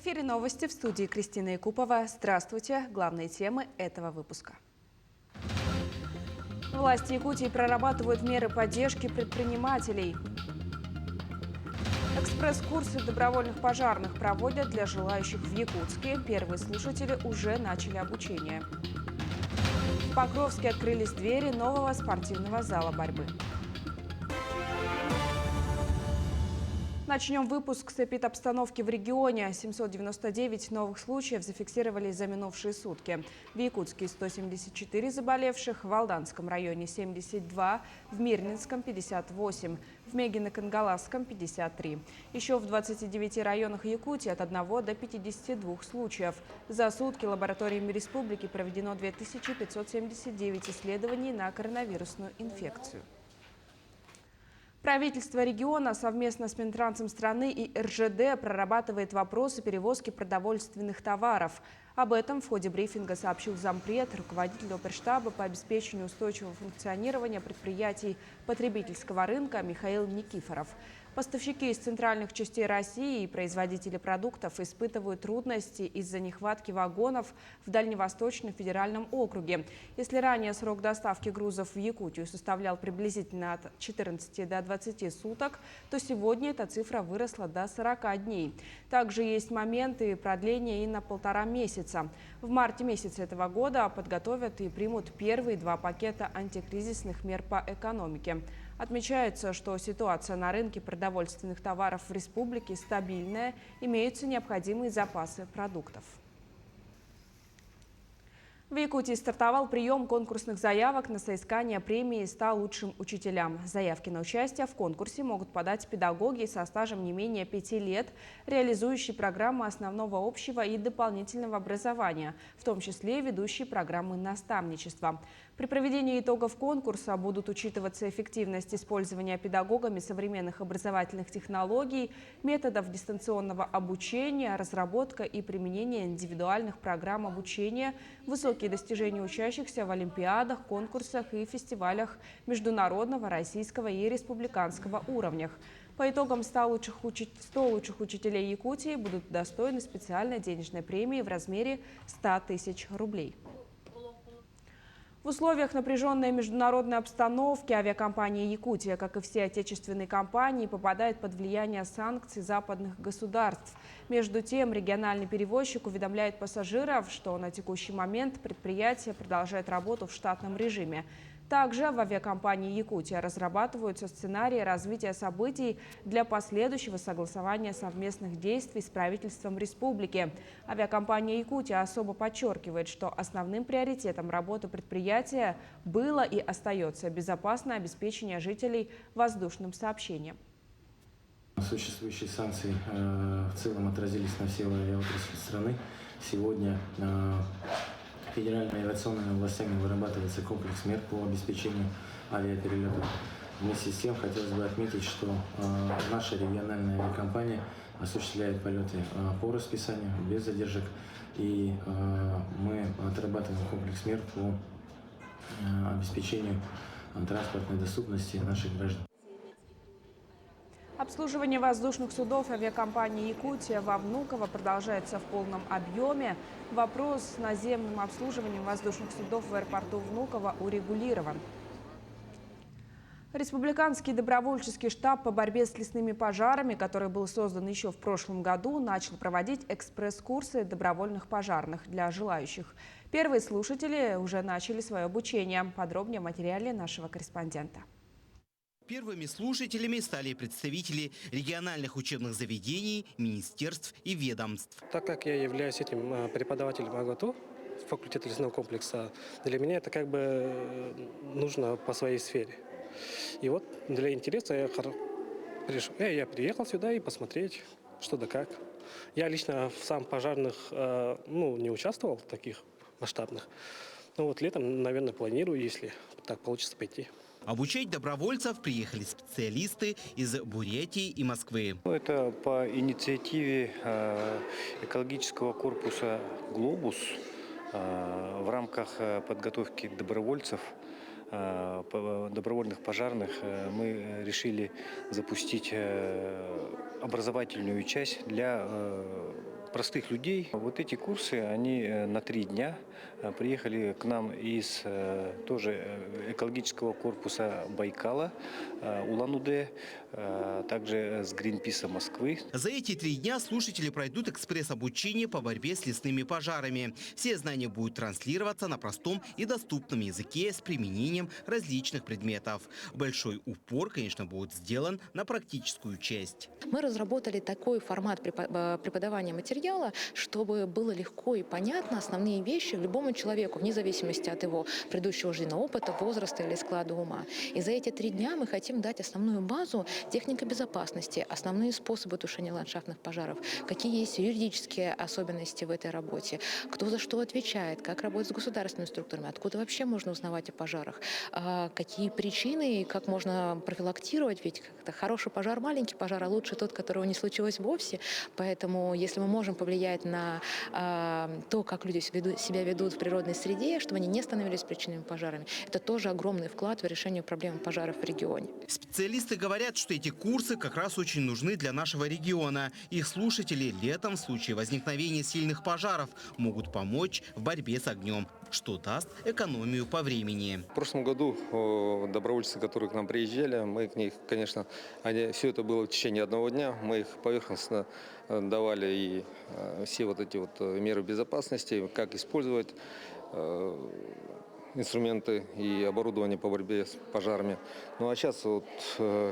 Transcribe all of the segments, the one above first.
эфире новости, в студии Кристина Якупова. Здравствуйте. Главные темы этого выпуска. Власти Якутии прорабатывают меры поддержки предпринимателей. Экспресс-курсы добровольных пожарных проводят для желающих в Якутске. Первые слушатели уже начали обучение. В Покровске открылись двери нового спортивного зала борьбы. Начнем выпуск с эпидобстановки в регионе. 799 новых случаев зафиксировали за минувшие сутки. В Якутске 174 заболевших, в Алданском районе 72, в Мирнинском 58, в Мегино-Кангаласском 53. Еще в 29 районах Якутии от 1 до 52 случаев. За сутки лабораториями республики проведено 2579 исследований на коронавирусную инфекцию. Правительство региона совместно с Минтрансом страны и РЖД прорабатывает вопросы перевозки продовольственных товаров. Об этом в ходе брифинга сообщил зампред, руководитель оперштаба по обеспечению устойчивого функционирования предприятий потребительского рынка Михаил Никифоров. Поставщики из центральных частей России и производители продуктов испытывают трудности из-за нехватки вагонов в Дальневосточном федеральном округе. Если ранее срок доставки грузов в Якутию составлял приблизительно от 14 до 20 суток, то сегодня эта цифра выросла до 40 дней. Также есть моменты продления и на 1,5 месяца. В марте месяце этого года подготовят и примут первые 2 пакета антикризисных мер по экономике. Отмечается, что ситуация на рынке продовольственных товаров в республике стабильная, имеются необходимые запасы продуктов. В Якутии стартовал прием конкурсных заявок на соискание премии «100 лучшим учителям». Заявки на участие в конкурсе могут подать педагоги со стажем не менее 5 лет, реализующие программы основного общего и дополнительного образования, в том числе ведущие программы наставничества. При проведении итогов конкурса будут учитываться эффективность использования педагогами современных образовательных технологий, методов дистанционного обучения, разработка и применение индивидуальных программ обучения, высокие достижения учащихся в олимпиадах, конкурсах и фестивалях международного, российского и республиканского уровнях. По итогам 100 лучших учителей Якутии будут удостоены специальной денежной премии в размере 100 тысяч рублей. В условиях напряженной международной обстановки авиакомпания «Якутия», как и все отечественные компании, попадает под влияние санкций западных государств. Между тем, региональный перевозчик уведомляет пассажиров, что на текущий момент предприятие продолжает работу в штатном режиме. Также в авиакомпании «Якутия» разрабатываются сценарии развития событий для последующего согласования совместных действий с правительством республики. Авиакомпания «Якутия» особо подчеркивает, что основным приоритетом работы предприятия было и остается безопасное обеспечение жителей воздушным сообщением. Существующие санкции в целом отразились на всей авиаотрасли страны. Сегодня федеральными авиационными властями вырабатывается комплекс мер по обеспечению авиаперелетов. Вместе с тем хотелось бы отметить, что наша региональная авиакомпания осуществляет полеты по расписанию, без задержек. И мы отрабатываем комплекс мер по обеспечению транспортной доступности наших граждан. Обслуживание воздушных судов авиакомпании «Якутия» во Внуково продолжается в полном объеме. Вопрос с наземным обслуживанием воздушных судов в аэропорту Внуково урегулирован. Республиканский добровольческий штаб по борьбе с лесными пожарами, который был создан еще в прошлом году, начал проводить экспресс-курсы добровольных пожарных для желающих. Первые слушатели уже начали свое обучение. Подробнее в материале нашего корреспондента. Первыми слушателями стали представители региональных учебных заведений, министерств и ведомств. Так как я являюсь этим преподавателем АГАТУ, факультета лесного комплекса, для меня это как бы нужно по своей сфере. И вот для интереса я приехал сюда и посмотреть, что да как. Я лично в сам пожарных не участвовал, таких масштабных. Но вот летом, наверное, планирую, если так получится, пойти. Обучать добровольцев приехали специалисты из Бурятии и Москвы. Это по инициативе экологического корпуса «Глобус» в рамках подготовки добровольцев добровольных пожарных мы решили запустить образовательную часть для простых людей. Вот эти курсы, они на 3 дня приехали к нам из тоже экологического корпуса Байкала, Улан-Удэ, также с Гринписа Москвы. За эти 3 дня слушатели пройдут экспресс-обучение по борьбе с лесными пожарами. Все знания будут транслироваться на простом и доступном языке с применением различных предметов. Большой упор, конечно, будет сделан на практическую часть. Мы разработали такой формат преподавания материала, чтобы было легко и понятно основные вещи любому человеку, вне зависимости от его предыдущего жизненного опыта, возраста или склада ума. И за эти 3 дня мы хотим дать основную базу техники безопасности, основные способы тушения ландшафтных пожаров, какие есть юридические особенности в этой работе, кто за что отвечает, как работать с государственными структурами, откуда вообще можно узнавать о пожарах, какие причины и как можно профилактировать, ведь хороший пожар, маленький пожар, а лучше тот, которого не случилось вовсе. Поэтому если мы можем повлиять на то, как люди себя ведут в природной среде, чтобы они не становились причинами пожарами, это тоже огромный вклад в решение проблем пожаров в регионе. Специалисты говорят, что эти курсы как раз очень нужны для нашего региона. Их слушатели летом в случае возникновения сильных пожаров могут помочь в борьбе с огнем, что даст экономию по времени. В прошлом году добровольцы, которые к нам приезжали, мы к них, конечно, все это было в течение 1 дня, мы их поверхностно давали и все вот эти вот меры безопасности, как использовать инструменты и оборудование по борьбе с пожарами. Ну а сейчас вот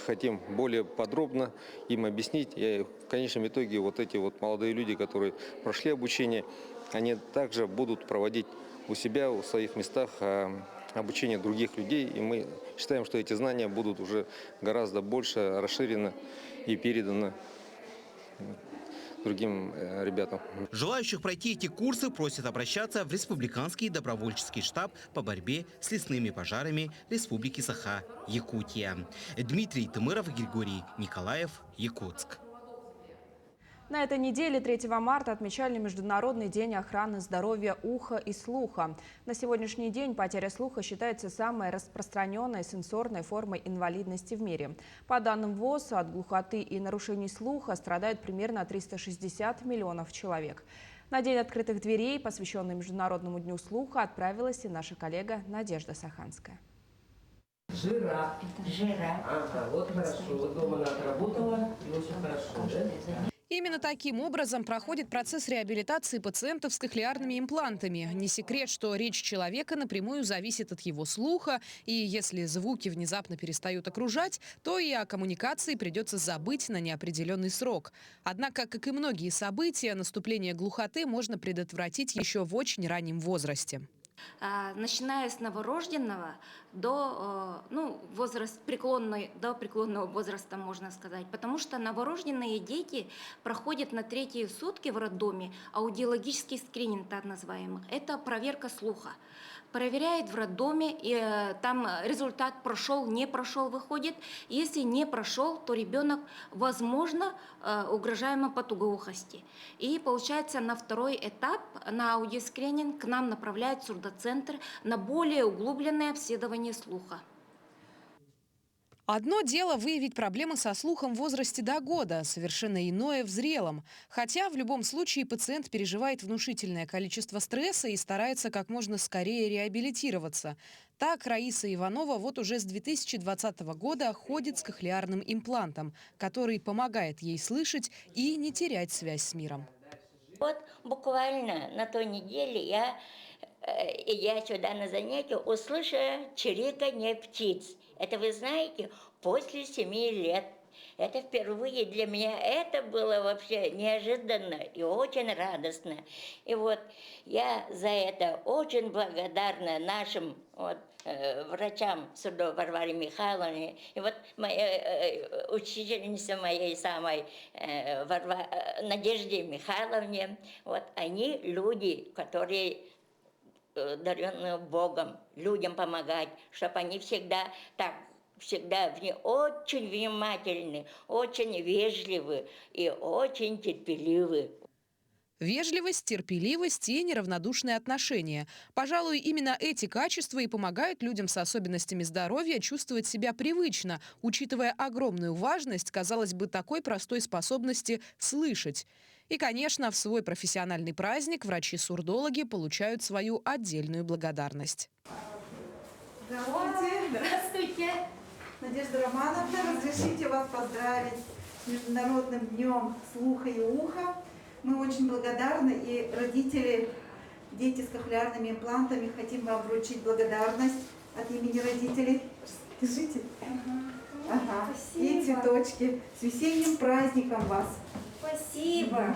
хотим более подробно им объяснить. И в конечном итоге вот эти вот молодые люди, которые прошли обучение, они также будут проводить у себя, в своих местах обучение других людей. И мы считаем, что эти знания будут уже гораздо больше расширены и переданы другим ребятам. Желающих пройти эти курсы просят обращаться в Республиканский добровольческий штаб по борьбе с лесными пожарами Республики Саха-Якутия. Дмитрий Тымыров, Григорий Николаев, Якутск. На этой неделе, 3 марта, отмечали Международный день охраны здоровья уха и слуха. На сегодняшний день потеря слуха считается самой распространенной сенсорной формой инвалидности в мире. По данным ВОЗ, от глухоты и нарушений слуха страдают примерно 360 миллионов человек. На День открытых дверей, посвященный Международному дню слуха, отправилась и наша коллега Надежда Саханская. Жираф. Ага, вот хорошо. Вот дома она отработала, и очень хорошо, да? Именно таким образом проходит процесс реабилитации пациентов с кохлеарными имплантами. Не секрет, что речь человека напрямую зависит от его слуха, и если звуки внезапно перестают окружать, то и о коммуникации придется забыть на неопределенный срок. Однако, как и многие события, наступление глухоты можно предотвратить еще в очень раннем возрасте. Начиная с новорожденного до до преклонного возраста, можно сказать. Потому что новорожденные дети проходят на 3-е сутки в роддоме аудиологический скрининг, так называемый. Это проверка слуха. Проверяет в роддоме, и там результат прошел, не прошел, выходит. Если не прошел, то ребенок, возможно, угрожаемо по тугоухости. И получается, на 2-й этап, на аудиоскрининг, к нам направляет сурдоцентр на более углубленное обследование слуха. Одно дело выявить проблемы со слухом в возрасте до года, совершенно иное в зрелом. Хотя в любом случае пациент переживает внушительное количество стресса и старается как можно скорее реабилитироваться. Так Раиса Иванова вот уже с 2020 года ходит с кохлеарным имплантом, который помогает ей слышать и не терять связь с миром. Вот буквально на той неделе я сюда на занятие услышала чириканье птиц. Это, вы знаете, после 7 лет. Это впервые для меня. Это было вообще неожиданно и очень радостно. И вот я за это очень благодарна нашим врачам Сурдовой Варваре Михайловне. И вот моя учительница моей самой Надежде Михайловне. Вот они люди, которые даренные Богом, людям помогать, чтобы они всегда очень внимательны, очень вежливы и очень терпеливы. Вежливость, терпеливость и неравнодушное отношение. Пожалуй, именно эти качества и помогают людям с особенностями здоровья чувствовать себя привычно, учитывая огромную важность, казалось бы, такой простой способности слышать. И, конечно, в свой профессиональный праздник врачи-сурдологи получают свою отдельную благодарность. Здравствуйте. Здравствуйте. Надежда Романовна, разрешите вас поздравить с Международным днем слуха и уха. Мы очень благодарны, и родители, дети с кохлеарными имплантами, хотим вам вручить благодарность от имени родителей. Держите. Ага. И цветочки. С весенним праздником вас. Спасибо.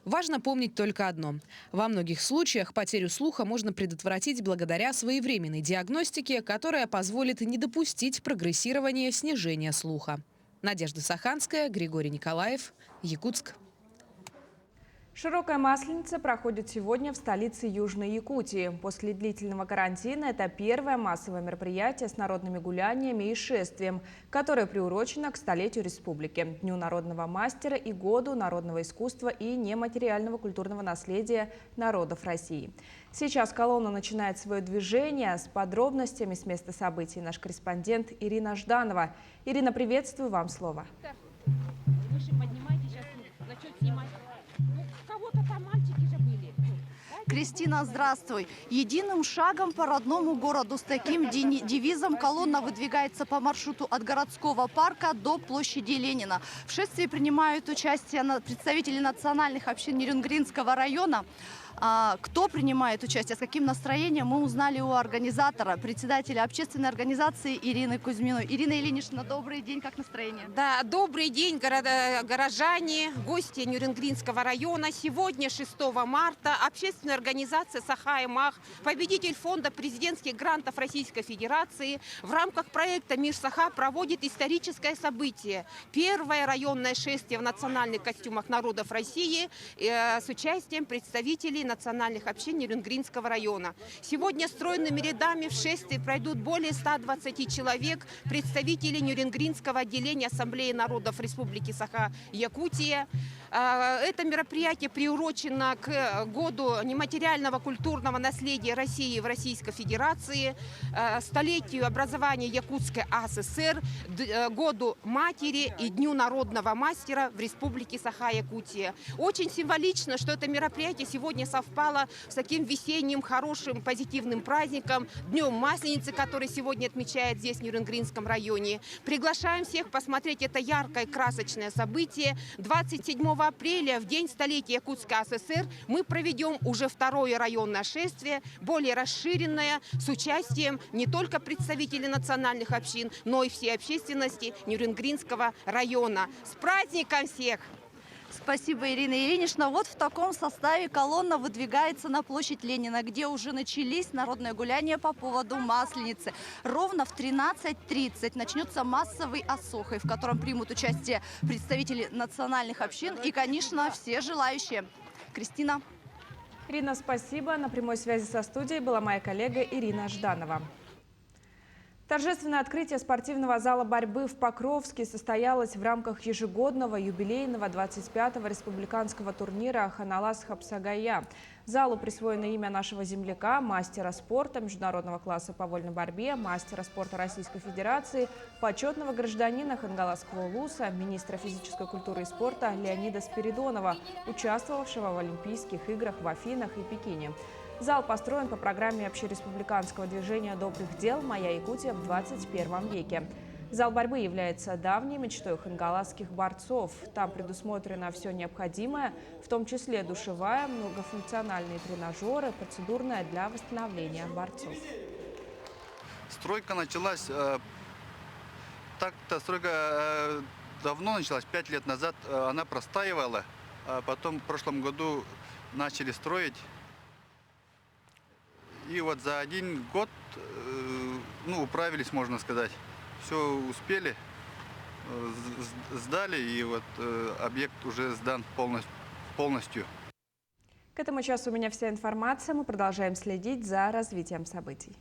Важно помнить только одно. Во многих случаях потерю слуха можно предотвратить благодаря своевременной диагностике, которая позволит не допустить прогрессирования снижения слуха. Надежда Саханская, Григорий Николаев, Якутск. Широкая Масленица проходит сегодня в столице Южной Якутии. После длительного карантина это первое массовое мероприятие с народными гуляниями и шествием, которое приурочено к столетию республики, Дню народного мастера и Году народного искусства и нематериального культурного наследия народов России. Сейчас колонна начинает свое движение. С подробностями с места событий наш корреспондент Ирина Жданова. Ирина, приветствую, вам слово. Кристина, здравствуй. Единым шагом по родному городу. С таким девизом колонна выдвигается по маршруту от городского парка до площади Ленина. В шествии принимают участие представители национальных общин Нерюнгринского района. Кто принимает участие, с каким настроением, мы узнали у организатора, председателя общественной организации Ирины Кузьминой. Ирина Ильинична, добрый день, как настроение? Да, добрый день, горожане, гости Нерюнгринского района. Сегодня, 6 марта, общественная организация «Саха-и-Мах», победитель фонда президентских грантов Российской Федерации, в рамках проекта «Мир Саха» проводит историческое событие. Первое районное шествие в национальных костюмах народов России с участием представителей национальных общин Нерюнгринского района. Сегодня стройными рядами в шествии пройдут более 120 человек, представителей Нерюнгринского отделения Ассамблеи народов Республики Саха-Якутия. Это мероприятие приурочено к году нематериального культурного наследия России в Российской Федерации, столетию образования Якутской АССР, году матери и Дню народного мастера в Республике Саха-Якутия. Очень символично, что это мероприятие сегодня совпало с таким весенним, хорошим, позитивным праздником, Днем Масленицы, который сегодня отмечает здесь, в Нерюнгринском районе. Приглашаем всех посмотреть это яркое, красочное событие. 27 апреля, в день столетия Якутской АССР, мы проведем уже второе районное шествие, более расширенное, с участием не только представителей национальных общин, но и всей общественности Нерюнгринского района. С праздником всех! Спасибо, Ирина Ильинична. Вот в таком составе колонна выдвигается на площадь Ленина, где уже начались народные гуляния по поводу Масленицы. Ровно в 13:30 начнется массовый осохой, в котором примут участие представители национальных общин и, конечно, все желающие. Кристина. Ирина, спасибо. На прямой связи со студией была моя коллега Ирина Жданова. Торжественное открытие спортивного зала борьбы в Покровске состоялось в рамках ежегодного юбилейного 25-го республиканского турнира «Ханалас-Хапсагая». Залу присвоено имя нашего земляка, мастера спорта международного класса по вольной борьбе, мастера спорта Российской Федерации, почетного гражданина Хангаласского улуса, министра физической культуры и спорта Леонида Спиридонова, участвовавшего в Олимпийских играх в Афинах и Пекине. Зал построен по программе общереспубликанского движения добрых дел «Моя Якутия в 21 веке». Зал борьбы является давней мечтой хангаласских борцов. Там предусмотрено все необходимое, в том числе душевая, многофункциональные тренажеры, процедурная для восстановления борцов. Стройка началась, стройка давно началась, 5 лет назад она простаивала, а потом в прошлом году начали строить. И вот за 1 год, управились, можно сказать. Все успели, сдали, и вот объект уже сдан полностью. К этому часу у меня вся информация. Мы продолжаем следить за развитием событий.